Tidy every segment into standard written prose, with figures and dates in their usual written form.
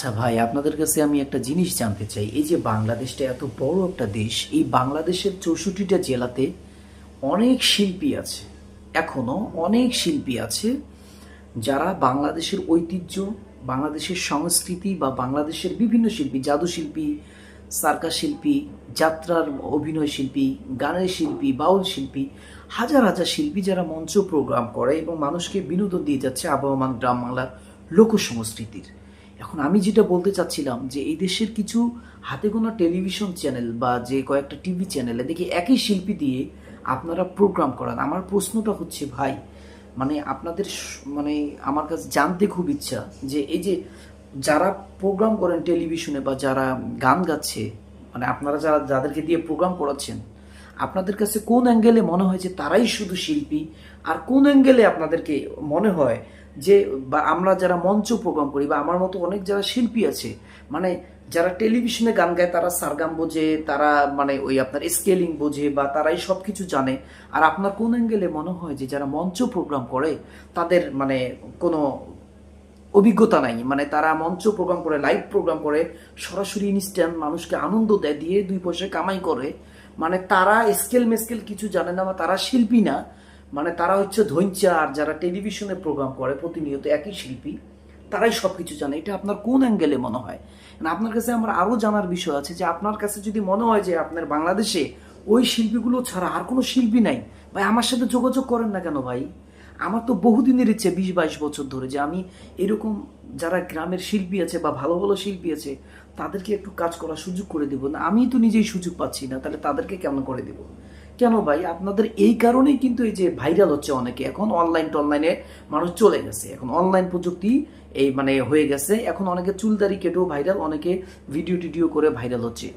আচ্ছা ভাই, আপনাদের কাছে আমি একটা জিনিস জানতে চাই। এই যে বাংলাদেশটা এত বড় একটা দেশ, এই বাংলাদেশের 64টা জেলাতে অনেক শিল্পী আছে। এখনো অনেক শিল্পী আছে যারা বাংলাদেশের ঐতিহ্য, বাংলাদেশের সংস্কৃতি বা বাংলাদেশের বিভিন্ন শিল্পী, জাদু শিল্পী, সার্কাস শিল্পী, যাত্রার অভিনয় শিল্পী, গানের শিল্পী, বাউল শিল্পী, হাজার হাজার শিল্পী যারা মঞ্চ প্রোগ্রাম করে এবং মানুষকে বিনোদন দিয়ে যাচ্ছে আবহমান গ্রাম বাংলার লোক সংস্কৃতির। এখন আমি যেটা বলতে চাচ্ছিলাম যে এই দেশের কিছু হাতে গোনা টেলিভিশন চ্যানেল বা যে কয়েকটা টিভি চ্যানেলে দেখি একই শিল্পী দিয়ে আপনারা প্রোগ্রাম করান। আমার প্রশ্নটা হচ্ছে ভাই, মানে আপনাদের মানে আমার কাছে জানতে খুব ইচ্ছা যে এই যে যারা প্রোগ্রাম করেন টেলিভিশনে বা যারা গান গাচ্ছে, মানে আপনারা যাদেরকে দিয়ে প্রোগ্রাম করাচ্ছেন, আপনাদের কাছে কোন অ্যাঙ্গেলে মনে হয় যে তারাই শুধু শিল্পী, আর কোন অ্যাঙ্গেলে আপনাদেরকে মনে হয় যে বা আমরা যারা মঞ্চ প্রোগ্রাম করি বা আমার মতো অনেক যারা শিল্পী আছে, মানে যারা টেলিভিশনে গান গায় তারা সারগাম বোঝে, তারা মানে ওই আপনার স্কেলিং বোঝে বা তারাই সব কিছু জানে, আর আপনার কোন অ্যাঙ্গেলে মনে হয় যে যারা মঞ্চ প্রোগ্রাম করে তাদের মানে কোনো অভিজ্ঞতা নাই, মানে তারা মঞ্চ প্রোগ্রাম করে, লাইভ প্রোগ্রাম করে, সরাসরি ইনস্ট্যান্ট মানুষকে আনন্দ দেয়, দিয়ে দুই পয়সা কামাই করে, মানে তারা স্কেল মেস্কেল কিছু জানে না বা তারা শিল্পী না, মানে তারা হচ্ছে ধৈঞ্চা। আর যারা টেলিভিশনে প্রোগ্রাম করে প্রতিনিয়ত একই শিল্পী, তারাই সব কিছু জানে। এটা আপনার কোন অ্যাঙ্গেলে মনে হয়? আপনার কাছে আমার আরও জানার বিষয় আছে যে আপনার কাছে যদি মনে হয় যে আপনার বাংলাদেশে ওই শিল্পীগুলো ছাড়া আর কোনো শিল্পী নাই, ভাই আমার সাথে যোগাযোগ করেন না কেন ভাই? আমার তো বহুদিনের ইচ্ছে, 20-22 বছর ধরে, যে আমি এরকম যারা গ্রামের শিল্পী আছে বা ভালো ভালো শিল্পী আছে তাদেরকে একটু কাজ করার সুযোগ করে দেবো না। আমি তো নিজেই সুযোগ পাচ্ছি না, তাহলে তাদেরকে কেমন করে দেবো? কেন ভাই? আপনাদের এই কারণেই কিন্তু এই যে ভাইরাল হচ্ছে অনেকে, এখন অনলাইনে মানুষ চলে গেছে, এখন অনলাইন প্রযুক্তি এই মানে হয়ে গেছে, এখন অনেকে চুলদারি কেটেও ভাইরাল, অনেকে ভিডিও টিডিও করে ভাইরাল হচ্ছে।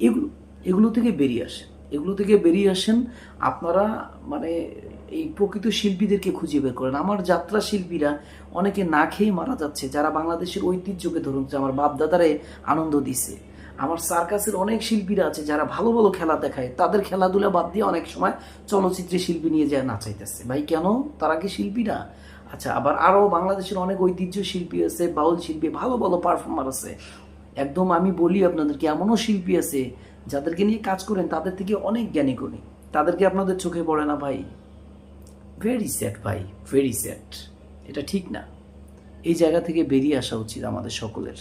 এগুলো এগুলো থেকে বেরিয়ে আসেন, এগুলো থেকে বেরিয়ে আসেন। আপনারা মানে এই প্রকৃত শিল্পীদেরকে খুঁজে বের করেন। আমার যাত্রা শিল্পীরা অনেকে না খেয়ে মারা যাচ্ছে, যারা বাংলাদেশের ঐতিহ্যকে ধরুন আমার বাপ দাদারে আনন্দ দিছে। আমার সার্কাসের অনেক শিল্পীরা আছে যারা ভালো ভালো খেলা দেখায়, তাদের খেলাধুলা বাদ দিয়ে অনেক সময় চলচ্চিত্রে শিল্পী নিয়ে যায় নাচাইতেছে। ভাই কেন? তারা কি শিল্পী না? আচ্ছা, আবার আরও বাংলাদেশের অনেক ঐতিহ্য শিল্পী আছে, বাউল শিল্পী, ভালো ভালো পারফর্মার আছে। একদম আমি বলি আপনাদেরকে, এমনও শিল্পী আছে যাদেরকে নিয়ে কাজ করেন তাদের থেকে অনেক জ্ঞানী গুণী, তাদেরকে আপনাদের চোখে পড়ে না ভাই। ভেরি স্যাড ভাই, ভেরি স্যাড। এটা ঠিক না। এই জায়গা থেকে বেরিয়ে আসা উচিত আমাদের সকলের।